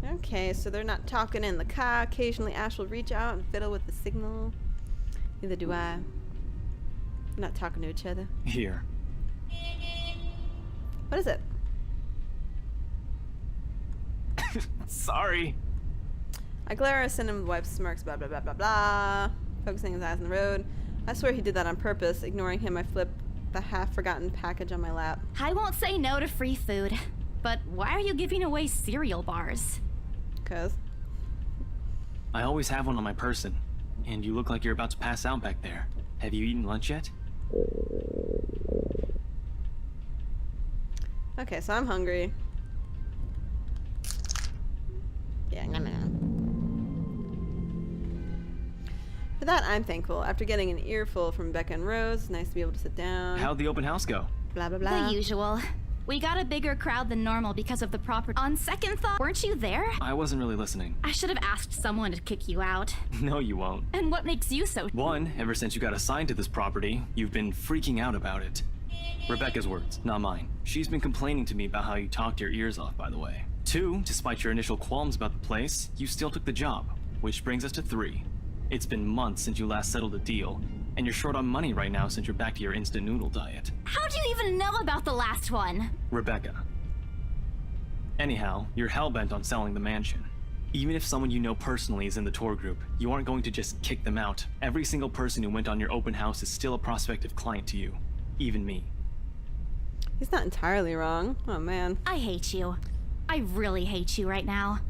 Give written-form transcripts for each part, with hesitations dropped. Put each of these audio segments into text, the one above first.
Okay, so they're not talking in the car. Occasionally Ash will reach out and fiddle with the signal. Neither do I. We're not talking to each other. Here. What is it? Sorry. I glare at him with wife smirks, blah blah blah blah blah. Focusing his eyes on the road. I swear he did that on purpose. Ignoring him, I flip the half-forgotten package on my lap. I won't say no to free food. But why are you giving away cereal bars? 'Cause I always have one on my person. And you look like you're about to pass out back there. Have you eaten lunch yet? okay, so I'm hungry. Yeah, I'm gonna. For that, I'm thankful. After getting an earful from Becca and Rose, it's nice to be able to sit down. How'd the open house go? Blah blah blah. The usual. We got a bigger crowd than normal because of the property. On second thought, weren't you there? I wasn't really listening. I should have asked someone to kick you out. No, you won't. And what makes you so... One, ever since you got assigned to this property, you've been freaking out about it. Rebecca's words, not mine. She's been complaining to me about how you talked your ears off, by the way. Two, despite your initial qualms about the place, you still took the job. Which brings us to three. It's been months since you last settled a deal, and you're short on money right now since you're back to your instant noodle diet. How do you even know about the last one? Rebecca. Anyhow, you're hell-bent on selling the mansion. Even if someone you know personally is in the tour group, you aren't going to just kick them out. Every single person who went on your open house is still a prospective client to you. Even me. He's not entirely wrong. Oh man. I hate you. I really hate you right now.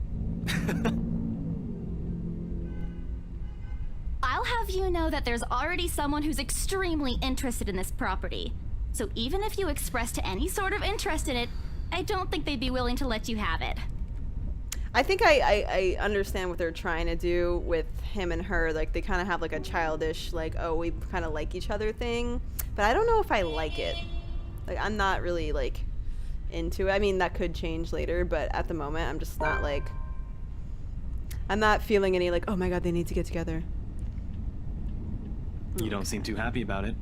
I'll have you know that there's already someone who's extremely interested in this property. So even if you expressed any sort of interest in it, I don't think they'd be willing to let you have it. I think I understand what they're trying to do with him and her. Like, they kind of have like a childish, like, oh, we kind of like each other thing. But I don't know if I like it. Like, I'm not really, like, into it. I mean, that could change later, but at the moment, I'm just not, like... I'm not feeling any, like, oh my god, they need to get together. You don't seem too happy about it.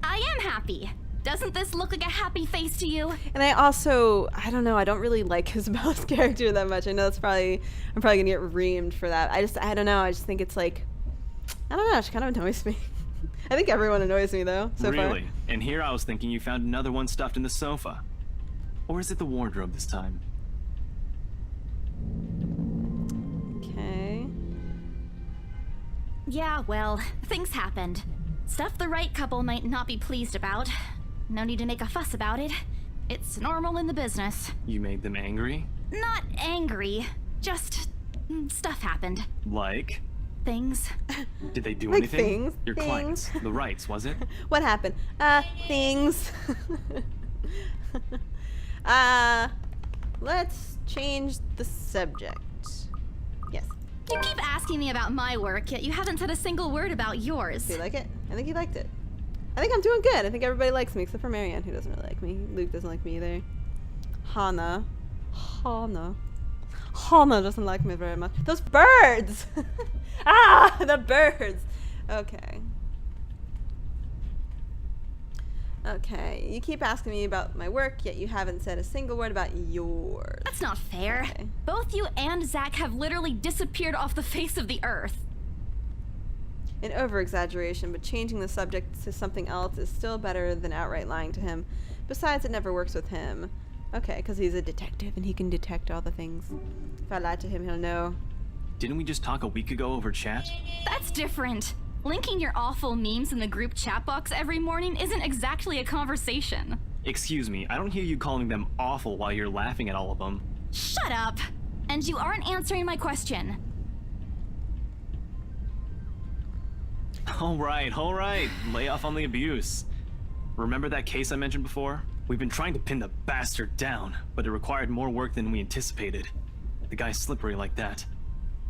I am happy. Doesn't this look like a happy face to you? And I also, I don't know, I don't really like Isabella's character that much. I know that's probably, I'm probably gonna get reamed for that. I don't know, I just think it's like, I don't know, she kind of annoys me. I think everyone annoys me though, so far. Really? And here I was thinking you found another one stuffed in the sofa. Or is it the wardrobe this time? Okay. Yeah, well, things happened. Stuff the right couple might not be pleased about. No need to make a fuss about it. It's normal in the business. You made them angry? Not angry. Just... stuff happened. Like? Things. Did they do Like anything? things, Your things. clients. The rights, was it? What happened? Things. Let's change the subject. Yes. You keep asking me about my work, yet you haven't said a single word about yours. Do you like it? I think he liked it. I think I'm doing good. I think everybody likes me except for Marianne, who doesn't really like me. Luke doesn't like me either. Hana doesn't like me very much. Those birds! Ah, the birds! Okay. Okay, you keep asking me about my work, yet you haven't said a single word about yours. That's not fair. Okay. Both you and Zach have literally disappeared off the face of the earth. An over-exaggeration, but changing the subject to something else is still better than outright lying to him. Besides, it never works with him. Okay, because he's a detective and he can detect all the things. If I lie to him, he'll know. Didn't we just talk a week ago over chat? That's different. Linking your awful memes in the group chat box every morning isn't exactly a conversation. Excuse me, I don't hear you calling them awful while you're laughing at all of them. Shut up! And you aren't answering my question. All right. Lay off on the abuse. Remember that case I mentioned before? We've been trying to pin the bastard down, but it required more work than we anticipated. The guy's slippery like that.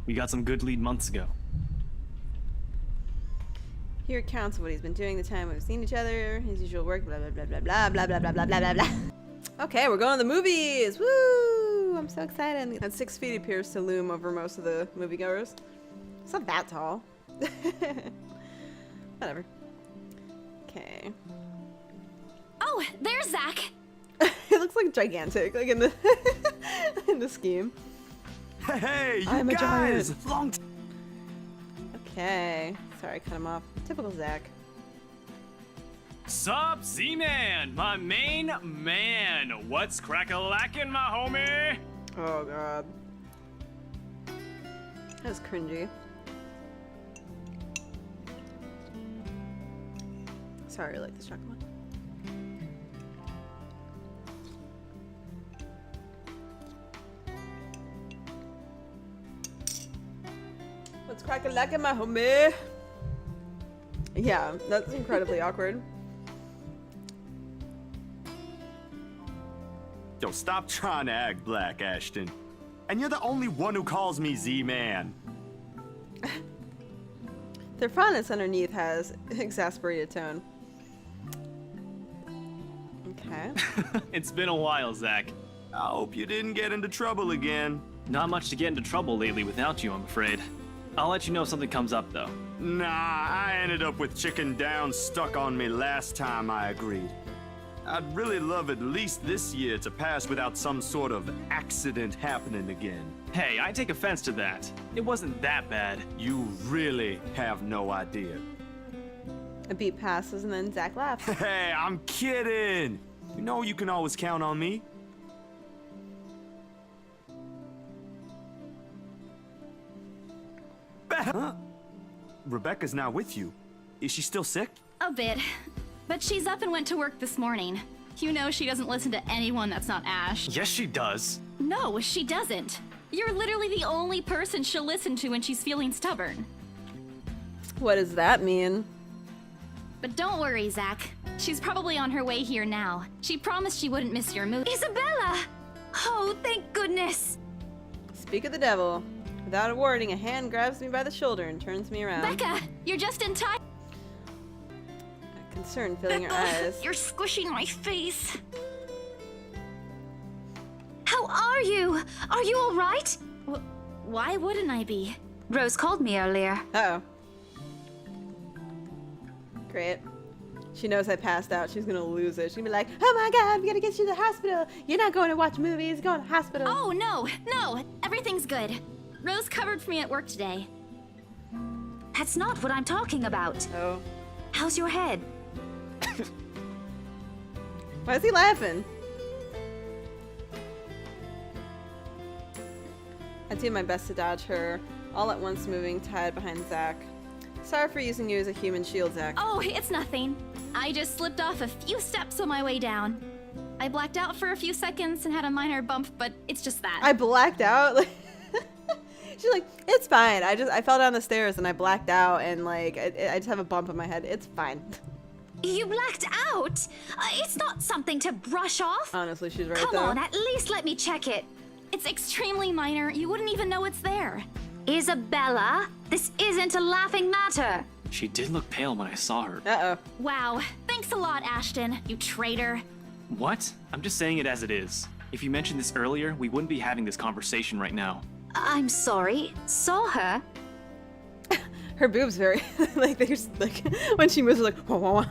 We got some good lead months ago. He recounts what he's been doing the time we've seen each other, his usual work, blah, blah, blah, blah, blah, blah, blah, blah, blah, blah, blah, blah. Okay, we're going to the movies! Woo! I'm so excited. And 6 feet appears to loom over most of the moviegoers. It's not that tall. Whatever. Okay. Oh, there's Zach! It looks like gigantic, like in the in the scheme. Hey, you I'm a guys! giant. Long Okay. Sorry, I cut him off. Typical Zach. Sup, Z-Man, my main man. What's crack-a-lackin', my homie? Oh god. That was cringy. Sorry, I like this chocolate. What's crack-a-lackin', my homie? Yeah, that's incredibly awkward. Yo, stop trying to act black, Ashton. And you're the only one who calls me Z-Man. Their fondness underneath has exasperated tone. Okay. It's been a while, Zach. I hope you didn't get into trouble again. Not much to get into trouble lately without you, I'm afraid. I'll let you know if something comes up, though. Nah, I ended up with chicken down stuck on me last time I agreed. I'd really love at least this year to pass without some sort of accident happening again. Hey, I take offense to that. It wasn't that bad. You really have no idea. A beat passes and then Zach laughs. Hey, I'm kidding. You know you can always count on me. Huh? Rebecca's not with you. Is she still sick? A bit. But she's up and went to work this morning. You know she doesn't listen to anyone that's not Ash. Yes, she does. No, she doesn't. You're literally the only person she'll listen to when she's feeling stubborn. What does that mean? But don't worry, Zach. She's probably on her way here now. She promised she wouldn't miss your movie. Isabella! Oh, thank goodness! Speak of the devil. Without a warning, a hand grabs me by the shoulder and turns me around. Becca, you're just in time. Concern filling your eyes. You're squishing my face. How are you? Are you all right? Why wouldn't I be? Rose called me earlier. Uh-oh. Great. She knows I passed out. She's gonna lose it. She's gonna be like, oh my god, we gotta get you to the hospital. You're not going to watch movies, you're going to the hospital. Oh, no. Everything's good. Rose covered for me at work today. That's not what I'm talking about. Oh. How's your head? Why is he laughing? I do my best to dodge her, all at once moving, tied behind Zach. Sorry for using you as a human shield, Zach. Oh, it's nothing. I just slipped off a few steps on my way down. I blacked out for a few seconds and had a minor bump, but it's just that. I blacked out. She's like, it's fine. I fell down the stairs and I blacked out and like I just have a bump on my head. It's fine. You blacked out? It's not something to brush off. Honestly, she's right Come though. on, at least let me check it. It's extremely minor. You wouldn't even know it's there. Isabella, this isn't a laughing matter. She did look pale when I saw her. Uh-oh. Wow. Thanks a lot, Ashton, you traitor. What? I'm just saying it as it is. If you mentioned this earlier, we wouldn't be having this conversation right now. I'm sorry. Saw her? Her boobs very like they're just like when she moves like wah, wah, wah.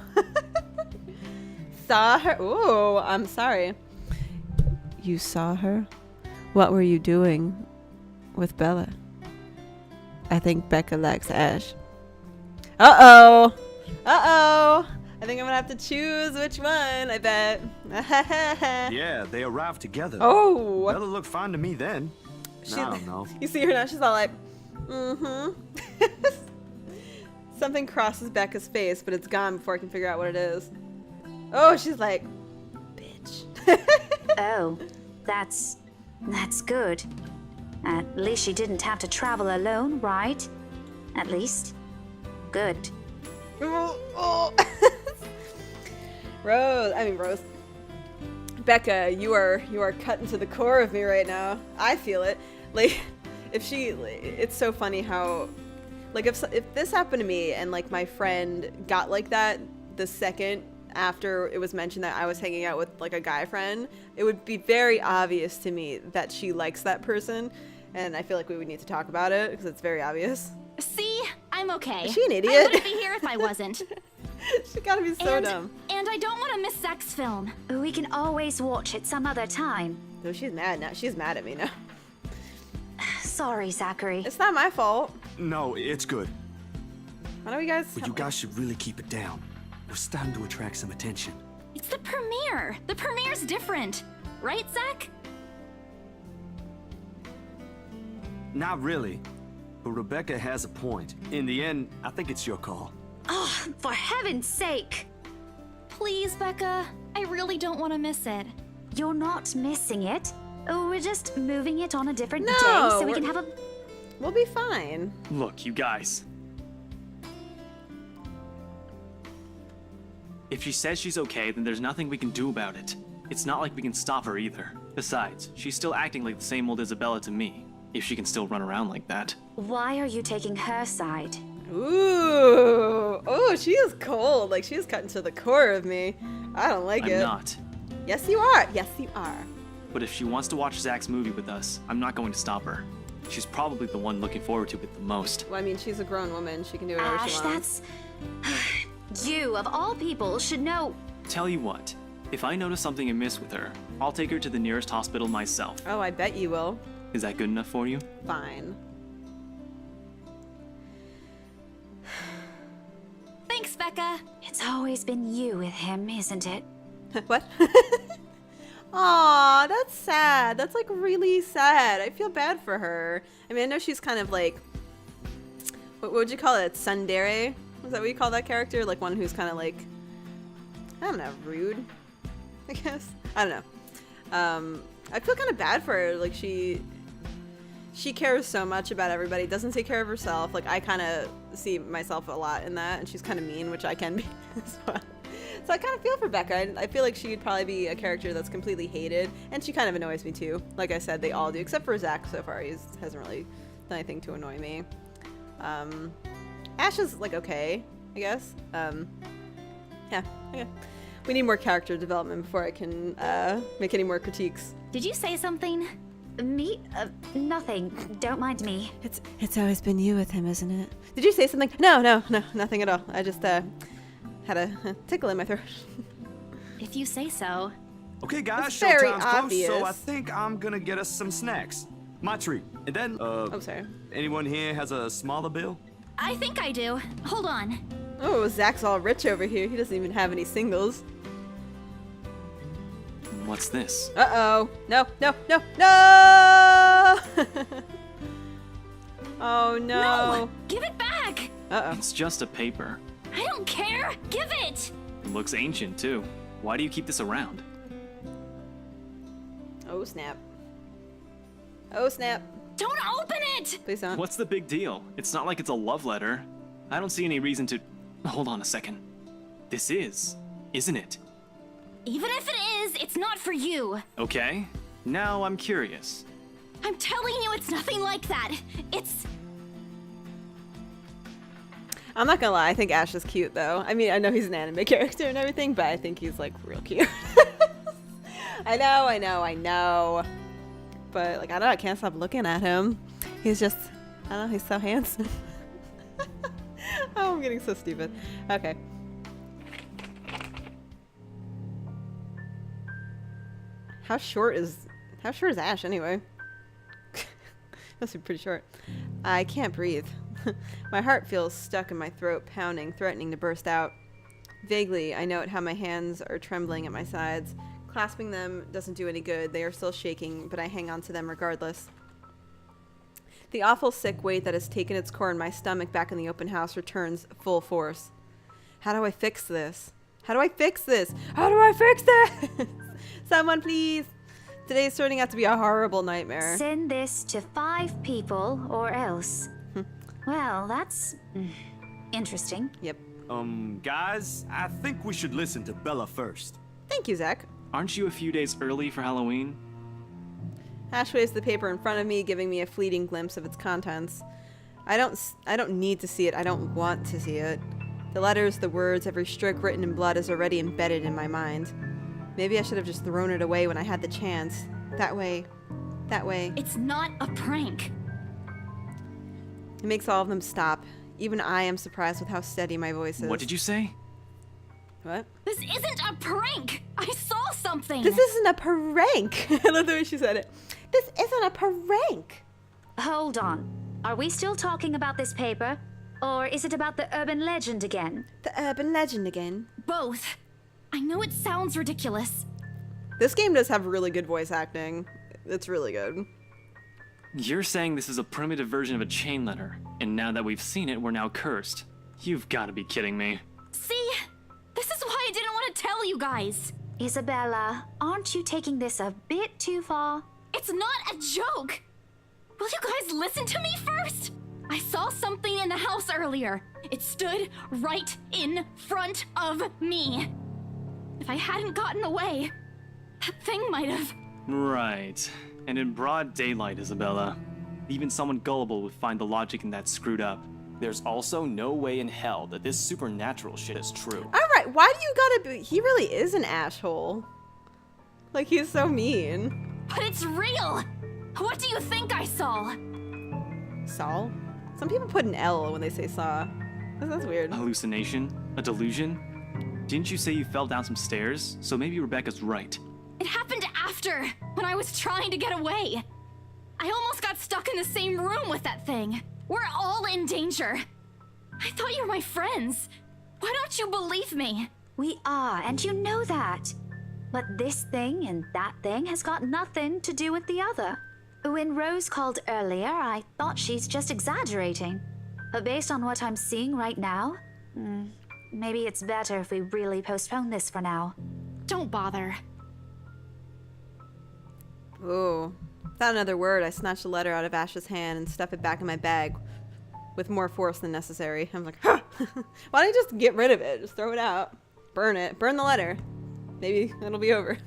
Saw her. Ooh, I'm sorry. You saw her? What were you doing with Bella? I think Becca likes Ash. Uh-oh. Uh-oh. I think I'm gonna have to choose which one, I bet. Yeah, they arrived together. Oh. Bella looked fine to me then. I don't know. You see her now, she's all like, mm-hmm. Something crosses Becca's face, but it's gone before I can figure out what it is. Oh, she's like, bitch. Oh, that's good. At least she didn't have to travel alone, right? At least. Good. Oh. Rose. Becca, you are cutting to the core of me right now. I feel it. Like, it's so funny how, like, if this happened to me and like my friend got like that the second after it was mentioned that I was hanging out with like a guy friend, it would be very obvious to me that she likes that person, and I feel like we would need to talk about it because it's very obvious. See? I'm okay. Is she an idiot? I wouldn't be here if I wasn't. She gotta be so dumb. And I don't want to miss Zach's film. We can always watch it some other time. No, she's mad now. She's mad at me now. sorry, Zachary. It's not my fault. No, it's good. Why don't you guys? But you guys should really keep it down. We're starting to attract some attention. It's the premiere. The premiere's different. Right, Zach? Not really. But Rebecca has a point. In the end, I think it's your call. Oh, for heaven's sake. Please, Becca. I really don't want to miss it. You're not missing it. Oh, we're just moving it on a different No, day so we we're- can have a... We'll be fine. Look, you guys. If she says she's okay, then there's nothing we can do about it. It's not like we can stop her either. Besides, she's still acting like the same old Isabella to me, if she can still run around like that. Why are you taking her side? Ooh. Oh, she is cold. Like, she's cutting to the core of me. I don't like I'm it. not. Yes, you are. Yes, you are. But if she wants to watch Zach's movie with us, I'm not going to stop her. She's probably the one looking forward to it the most. Well, I mean, she's a grown woman. She can do whatever Ash, she wants. that's... You, of all people, should know... Tell you what, if I notice something amiss with her, I'll take her to the nearest hospital myself. Oh, I bet you will. Is that good enough for you? Fine. Thanks, Becca. It's always been you with him, isn't it? What? Aw, that's sad. That's like really sad. I feel bad for her. I mean, I know she's kind of like, what would you call it? Tsundere? Is that what you call that character? Like one who's kind of like, I don't know, rude, I guess. I don't know. I feel kind of bad for her. Like she cares so much about everybody, doesn't take care of herself. Like I kind of see myself a lot in that, and she's kind of mean, which I can be as well. So I kind of feel for Becca. I feel like she'd probably be a character that's completely hated, and she kind of annoys me too. Like I said, they all do, except for Zach so far. He hasn't really done anything to annoy me. Ash is like okay, I guess. Yeah, okay. We need more character development before I can make any more critiques. Did you say something? Me? Nothing. Don't mind me. It's always been you with him, isn't it? Did you say something? No, nothing at all. I just had a tickle in my throat. If you say so. Okay, guys, It's very showtime's close, obvious. so I think I'm gonna get us some snacks. My treat. And then, Oh, sorry. anyone here has a smaller bill? I think I do. Hold on. Oh, Zach's all rich over here. He doesn't even have any singles. What's this? Uh-oh. No! Oh, no! No! Give it back! Uh-oh. It's just a paper. I don't care! Give it! It looks ancient, too. Why do you keep this around? Oh, snap. Oh, snap. Don't open it! Please don't. What's the big deal? It's not like it's a love letter. I don't see any reason to... Hold on a second. This is, isn't it? Even if it is, it's not for you. Okay. Now I'm curious. I'm telling you, it's nothing like that. It's... I'm not gonna lie, I think Ash is cute, though. I mean, I know he's an anime character and everything, but I think he's, like, real cute. I know. But, like, I don't know, I can't stop looking at him. He's just, I don't know, he's so handsome. Oh, I'm getting so stupid. Okay. How short is Ash, anyway? Must be pretty short. I can't breathe. My heart feels stuck in my throat, pounding, threatening to burst out. Vaguely, I note how my hands are trembling at my sides. Clasping them doesn't do any good. They are still shaking, but I hang on to them regardless. The awful sick weight that has taken its core in my stomach back in the open house returns full force. How do I fix this? How do I fix this? Someone please! Today is turning out to be a horrible nightmare. Send this to 5 people or else. Well, that's interesting. Yep. Guys, I think we should listen to Bella first. Thank you, Zach. Aren't you a few days early for Halloween? Ash waves the paper in front of me, giving me a fleeting glimpse of its contents. I don't need to see it. I don't want to see it. The letters, the words, every stroke written in blood is already embedded in my mind. Maybe I should have just thrown it away when I had the chance. That way. It's not a prank. It makes all of them stop. Even I am surprised with how steady my voice is. What did you say? What? This isn't a prank! I saw something! This isn't a prank! I love the way she said it. This isn't a prank! Hold on. Are we still talking about this paper? Or is it about the urban legend again? The urban legend again. Both. I know it sounds ridiculous. This game does have really good voice acting. It's really good. You're saying this is a primitive version of a chain letter, and now that we've seen it, we're now cursed. You've got to be kidding me. See? This is why I didn't want to tell you guys. Isabella, aren't you taking this a bit too far? It's not a joke. Will you guys listen to me first? I saw something in the house earlier. It stood right in front of me. If I hadn't gotten away, that thing might have... Right. And in broad daylight, Isabella. Even someone gullible would find the logic in that screwed up. There's also no way in hell that this supernatural shit is true. Alright, why do you gotta be... He really is an asshole. Like, he's so mean. But it's real! What do you think I saw? Saul? Some people put an L when they say saw. That's weird. A hallucination? A delusion? Didn't you say you fell down some stairs? So maybe Rebecca's right. It happened after, when I was trying to get away. I almost got stuck in the same room with that thing. We're all in danger. I thought you were my friends. Why don't you believe me? We are, and you know that. But this thing and that thing has got nothing to do with the other. When Rose called earlier, I thought she's just exaggerating. But based on what I'm seeing right now, maybe it's better if we really postpone this for now. Don't bother. Ooh. Without another word, I snatched the letter out of Ash's hand and stuffed it back in my bag with more force than necessary. I'm like, huh! Why don't you just get rid of it? Just throw it out. Burn it. Burn the letter. Maybe it'll be over.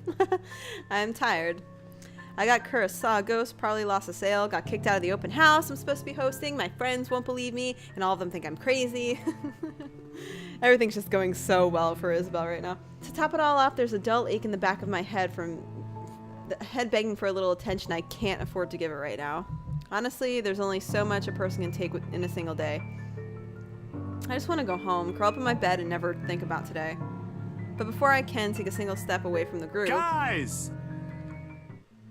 I'm tired. I got cursed, saw a ghost, probably lost a sale, got kicked out of the open house I'm supposed to be hosting, my friends won't believe me, and all of them think I'm crazy. Everything's just going so well for Isabel right now. To top it all off, there's a dull ache in the back of my head from the head begging for a little attention I can't afford to give it right now. Honestly, there's only so much a person can take in a single day. I just want to go home, curl up in my bed, and never think about today. But before I can take a single step away from the group... Guys!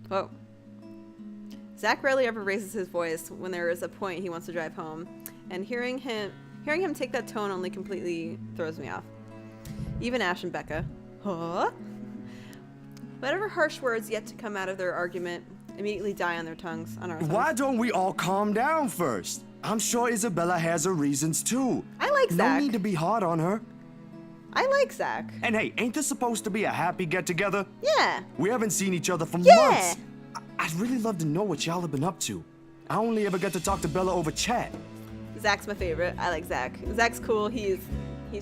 Whoa. Zach rarely ever raises his voice when there is a point he wants to drive home, and hearing him take that tone only completely throws me off. Even Ash and Becca. Huh? Whatever harsh words yet to come out of their argument immediately die on their tongues. On our tongues. Why don't we all calm down first? I'm sure Isabella has her reasons too. I like Zach. No need to be hard on her. I like Zach. And hey, ain't this supposed to be a happy get-together? Yeah. We haven't seen each other for Yeah. months. I'd really love to know what y'all have been up to. I only ever get to talk to Bella over chat. Zach's my favorite. I like Zach. Zach's cool. He's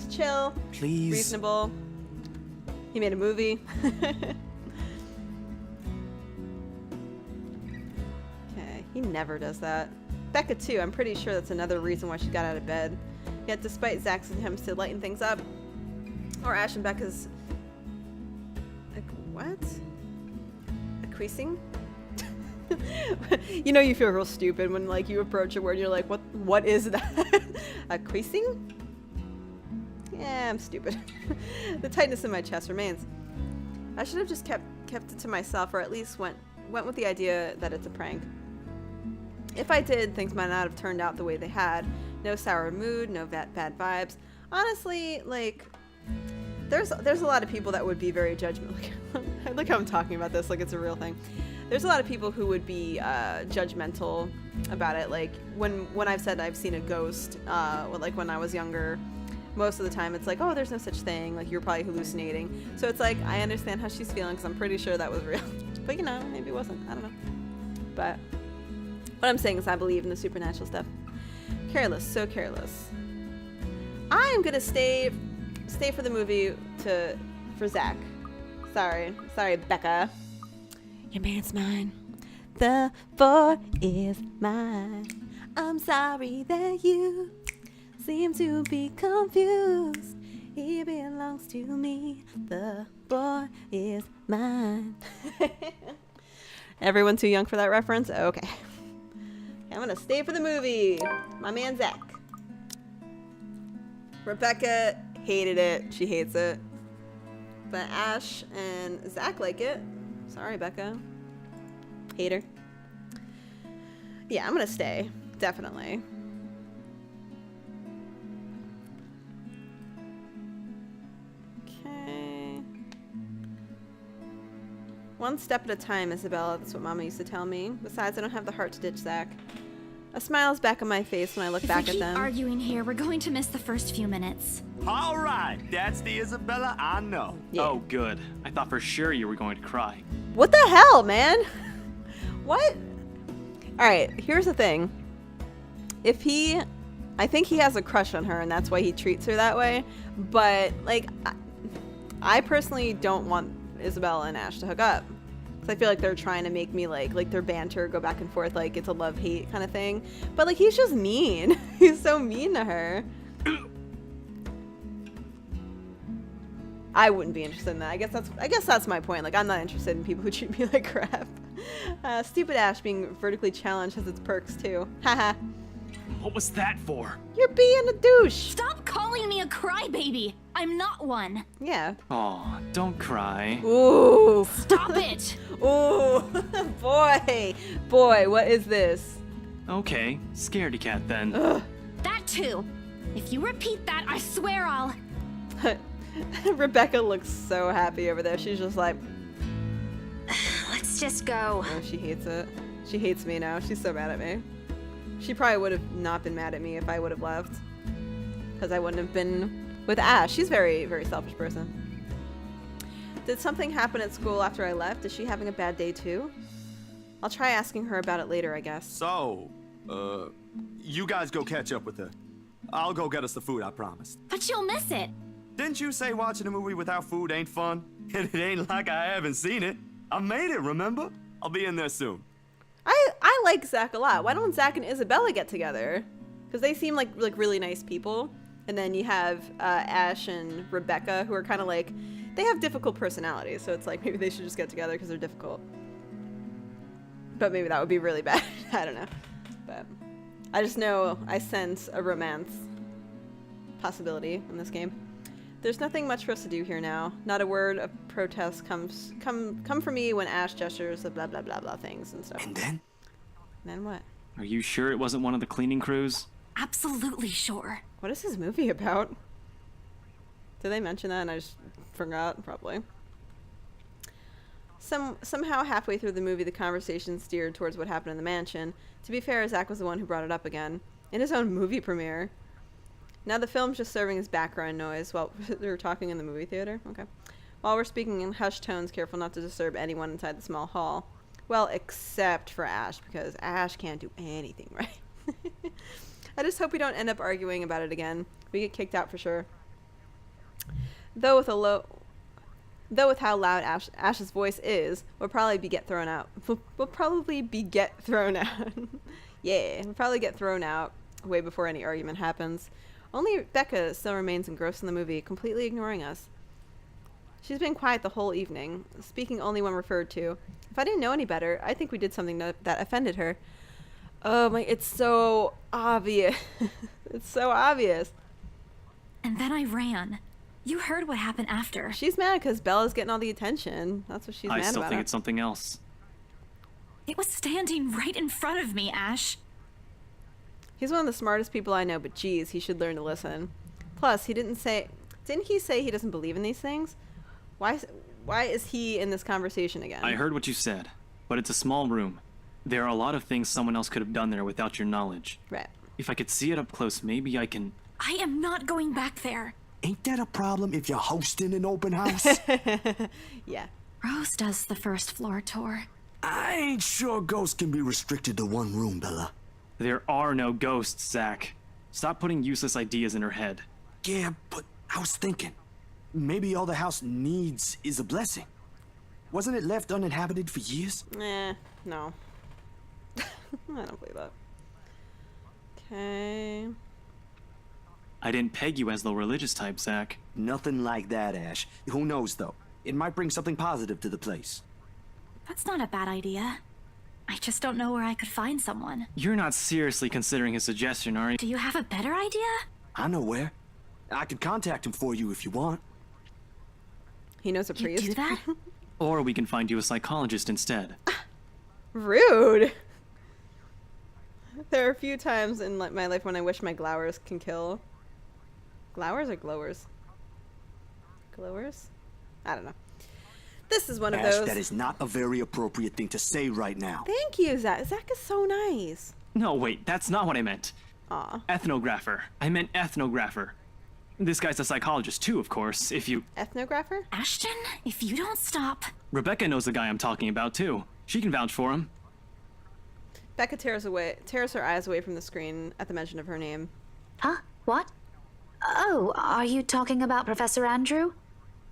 chill. Please. Reasonable. He made a movie. Okay, he never does that. Becca too. I'm pretty sure that's another reason why she got out of bed. Yet despite Zach's attempts to lighten things up, or Ash and Becca's... Like, what? Acquiescing? You know you feel real stupid when, like, you approach a word and you're like, what is that? Acquiescing? Yeah, I'm stupid. The tightness in my chest remains. I should have just kept it to myself, or at least went with the idea that it's a prank. If I did, things might not have turned out the way they had. No sour mood, no bad vibes. Honestly, like, there's a lot of people that would be very judgmental. Look how I'm talking about this like it's a real thing. There's a lot of people who would be judgmental about it. Like when I've said I've seen a ghost, like when I was younger, most of the time it's like, oh, there's no such thing. Like, you're probably hallucinating. So it's like, I understand how she's feeling because I'm pretty sure that was real. But you know, maybe it wasn't. I don't know. But what I'm saying is I believe in the supernatural stuff. Careless, so careless. I'm gonna stay for the movie for Zach. Sorry, Becca. Your man's mine. The boy is mine. I'm sorry that you seem to be confused. He belongs to me. The boy is mine. Everyone too young for that reference? Okay. I'm gonna stay for the movie. My man Zach. Rebecca hated it. She hates it. But Ash and Zach like it. Sorry, Becca. Hater. Yeah, I'm gonna stay. Definitely. Okay. One step at a time, Isabella. That's what Mama used to tell me. Besides, I don't have the heart to ditch Zach. A smile is back on my face when I look If back we at keep them. arguing here, we're going to miss the first few minutes. All right, that's the Isabella I know. Yeah. Oh, good. I thought for sure you were going to cry. What the hell, man? What? Alright, here's the thing. I think he has a crush on her and that's why he treats her that way. But, like, I personally don't want Isabella and Ash to hook up. Because I feel like they're trying to make me, like their banter go back and forth, like it's a love-hate kind of thing. But, like, he's just mean. He's so mean to her. I wouldn't be interested in that. I guess that's my point. Like, I'm not interested in people who treat me like crap. Stupid Ash being vertically challenged has its perks too. Haha. What was that for? You're being a douche. Stop calling me a crybaby! I'm not one. Yeah. Aw, don't cry. Ooh. Stop it! Ooh. Boy, what is this? Okay, scaredy cat then. Ugh. That too. If you repeat that, I swear I'll... Rebecca looks so happy over there. She's just like, Let's just go. oh, she hates it. She hates me now. She's so mad at me. She probably would have not been mad at me if I would have left. Because I wouldn't have been with Ash. She's a very, very selfish person. Did something happen at school after I left? Is she having a bad day too? I'll try asking her about it later, I guess. So, you guys go catch up with her. I'll go get us the food I promised. But you'll miss it. Didn't you say watching a movie without food ain't fun? And it ain't like I haven't seen it. I made it, remember? I'll be in there soon. I like Zach a lot. Why don't Zach and Isabella get together? Because they seem like really nice people. And then you have Ash and Rebecca, who are kind of like, they have difficult personalities. So it's like maybe they should just get together because they're difficult. But maybe that would be really bad. I don't know. But I just know I sense a romance possibility in this game. There's nothing much for us to do here now. Not a word of protest come from me when Ash gestures the blah blah blah blah things and stuff. And then? And then what? Are you sure it wasn't one of the cleaning crews? Absolutely sure. What is this movie about? Did they mention that and I just forgot? Probably. Somehow halfway through the movie, the conversation steered towards what happened in the mansion. To be fair, Zach was the one who brought it up again. In his own movie premiere. Now the film's just serving as background noise while they're talking in the movie theater. Okay. While we're speaking in hushed tones, careful not to disturb anyone inside the small hall. Well, except for Ash, because Ash can't do anything right. I just hope we don't end up arguing about it again. We get kicked out for sure. Though with how loud Ash's voice is, we'll probably be get thrown out. We'll probably get thrown out. Yeah, we'll probably get thrown out way before any argument happens. Only Becca still remains engrossed in the movie, completely ignoring us. She's been quiet the whole evening, speaking only when referred to. If I didn't know any better, I think we did something that offended her. Oh my, it's so obvious. It's so obvious. And then I ran. You heard what happened after. She's mad because Bella's getting all the attention. That's what she's mad I still about. think it's something else. It was standing right in front of me, Ash. He's one of the smartest people I know, but geez, he should learn to listen. Plus, didn't he say he doesn't believe in these things? Why is he in this conversation again? I heard what you said, but it's a small room. There are a lot of things someone else could have done there without your knowledge. Right. If I could see it up close, maybe I can... I am not going back there. Ain't that a problem if you're hosting an open house? Yeah. Rose does the first floor tour. I ain't sure ghosts can be restricted to one room, Bella. There are no ghosts, Zach. Stop putting useless ideas in her head. Yeah, but I was thinking, maybe all the house needs is a blessing. Wasn't it left uninhabited for years? No. I don't believe that. Okay. I didn't peg you as the religious type, Zach. Nothing like that, Ash. Who knows, though? It might bring something positive to the place. That's not a bad idea. I just don't know where I could find someone. You're not seriously considering his suggestion, are you? Do you have a better idea? I know where. I can contact him for you if you want. He knows a You priest. do that? Or we can find you a psychologist instead. Rude. There are a few times in my life when I wish my glowers can kill. Glowers or glowers? Glowers? I don't know. This is one of Ash, those. that is not a very appropriate thing to say right now. Thank you, Zach. Zach is so nice. No, wait, that's not what I meant. Aw. Ethnographer. I meant ethnographer. This guy's a psychologist too, of course, if you... Ethnographer? Ashton, if you don't stop. Rebecca knows the guy I'm talking about too. She can vouch for him. Becca tears her eyes away from the screen at the mention of her name. Huh? What? Oh, are you talking about Professor Andrew?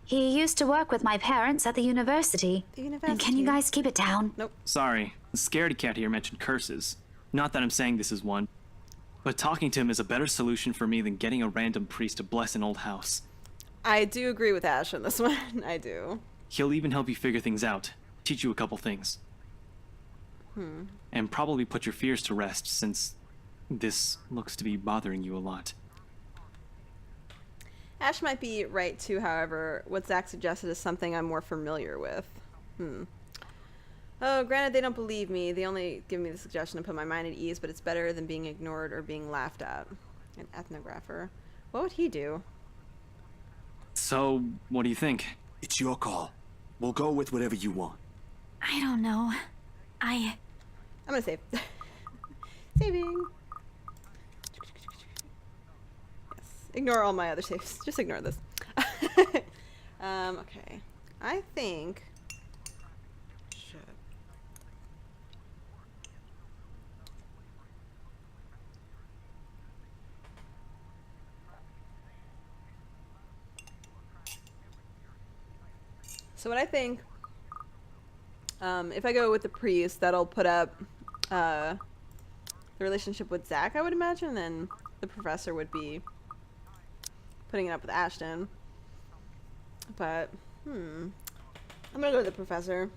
He used to work with my parents at the university. The And can university. you guys keep it down? Nope. Sorry, the scaredy cat here mentioned curses. Not that I'm saying this is one, but talking to him is a better solution for me than getting a random priest to bless an old house. I do agree with Ash on this one. I do. He'll even help you figure things out, teach you a couple things. And probably put your fears to rest, since this looks to be bothering you a lot. Ash might be right too, however. What Zach suggested is something I'm more familiar with. Oh, granted, they don't believe me. They only give me the suggestion to put my mind at ease, but it's better than being ignored or being laughed at. An ethnographer. What would he do? So, what do you think? It's your call. We'll go with whatever you want. I don't know. I'm gonna save. Saving. Yes. Ignore all my other saves. Just ignore this. Okay. I think... Shit. So what I think... if I go with the priest, that'll put up the relationship with Zach, I would imagine, and then the professor would be putting it up with Ashton. But, I'm gonna go with the professor.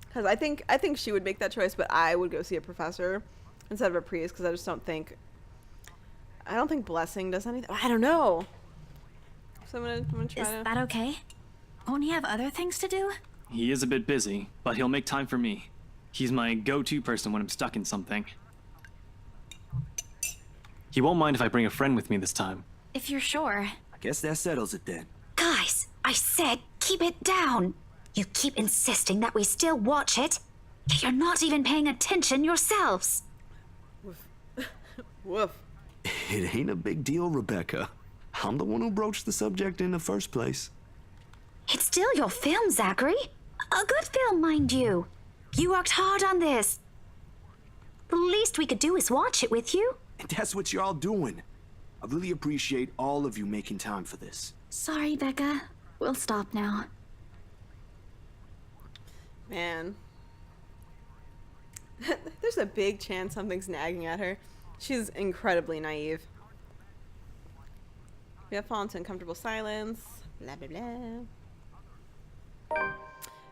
Because I think she would make that choice, but I would go see a professor instead of a priest, because I just don't think... I don't think blessing does anything. I don't know. So I'm gonna try Is to... that okay? Won't he have other things to do? He is a bit busy, but he'll make time for me. He's my go-to person when I'm stuck in something. He won't mind if I bring a friend with me this time. If you're sure. I guess that settles it then. Guys, I said keep it down. You keep insisting that we still watch it. Yet you're not even paying attention yourselves. Woof. It ain't a big deal, Rebecca. I'm the one who broached the subject in the first place. It's still your film, Zachary. A good film, mind you. You worked hard on this. The least we could do is watch it with you. And that's what you're all doing. I really appreciate all of you making time for this. Sorry, Becca. We'll stop now. Man. There's a big chance something's nagging at her. She's incredibly naive. We have fallen to uncomfortable silence. Blah, blah, blah.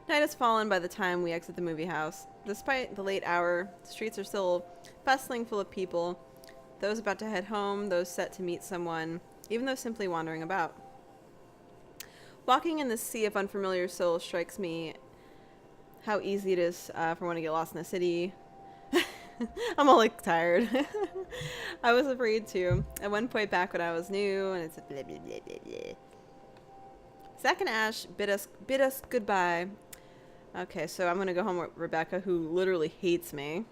Night has fallen by the time we exit the movie house. Despite the late hour, the streets are still bustling full of people. Those about to head home, those set to meet someone, even those simply wandering about. Walking in this sea of unfamiliar souls strikes me how easy it is for one to get lost in the city. I'm all like tired. I was afraid too. At one point back when I was new, and it's a blah, blah, blah, blah, blah. Zach and Ash bid us goodbye. Okay, so I'm gonna go home with Rebecca, who literally hates me.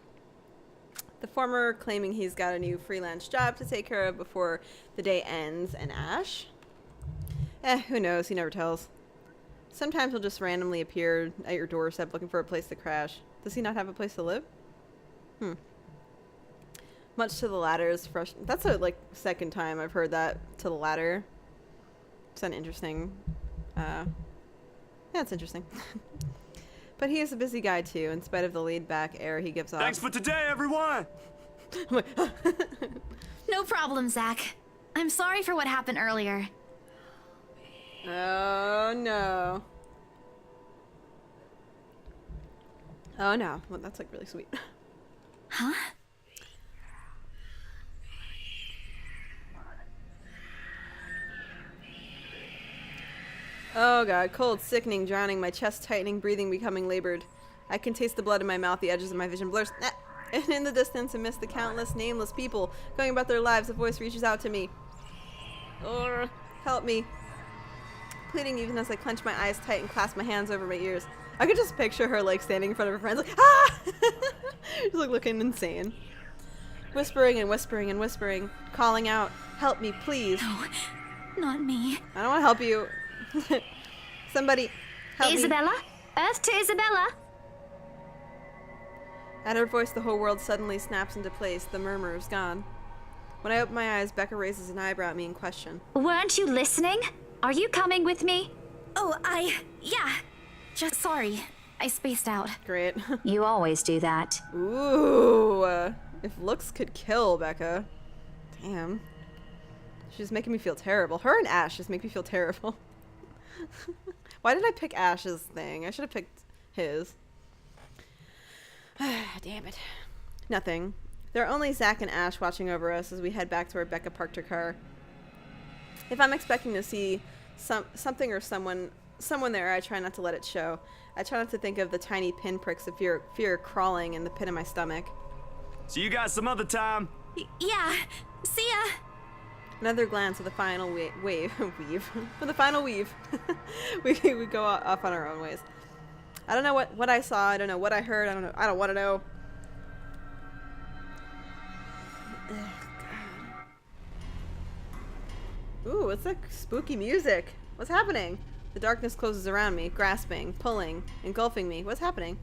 The former claiming he's got a new freelance job to take care of before the day ends, and Ash? Who knows? He never tells. Sometimes he'll just randomly appear at your doorstep looking for a place to crash. Does he not have a place to live? Much to the latter's frustration. That's a second time I've heard that to the latter. It's an interesting. Yeah, it's interesting. But he is a busy guy too, in spite of the laid-back air he gives off. Thanks for today, everyone! No problem, Zach. I'm sorry for what happened earlier. Oh no. Oh no. Well, that's really sweet. Huh? Oh god, cold, sickening, drowning, my chest tightening, breathing becoming labored. I can taste the blood in my mouth, the edges of my vision blurs. And in the distance, amidst the countless nameless people going about their lives, a voice reaches out to me. Help me. Pleading even as I clench my eyes tight and clasp my hands over my ears. I could just picture her like standing in front of her friends like, ah! She's like looking insane. Whispering and whispering and whispering, calling out, help me, please. No, not me. I don't want to help you. Somebody help me. Isabella? Earth to Isabella? At her voice, the whole world suddenly snaps into place. The murmur is gone. When I open my eyes, Becca raises an eyebrow at me in question. Weren't you listening? Are you coming with me? Oh, yeah. Just sorry. I spaced out. Great. You always do that. Ooh. If looks could kill, Becca. Damn. She's making me feel terrible. Her and Ash just make me feel terrible. Why did I pick Ash's thing? I should have picked his. Damn it. Nothing. There are only Zach and Ash watching over us as we head back to where Becca parked her car. If I'm expecting to see something or someone there, I try not to let it show. I try not to think of the tiny pinpricks of fear crawling in the pit of my stomach. See you guys some other time. Yeah. See ya. Another glance with the final weave. With the final weave. we go off on our own ways. I don't know what I saw. I don't know what I heard. I don't want to know. Ooh, it's like spooky music. What's happening? The darkness closes around me, grasping, pulling, engulfing me. What's happening?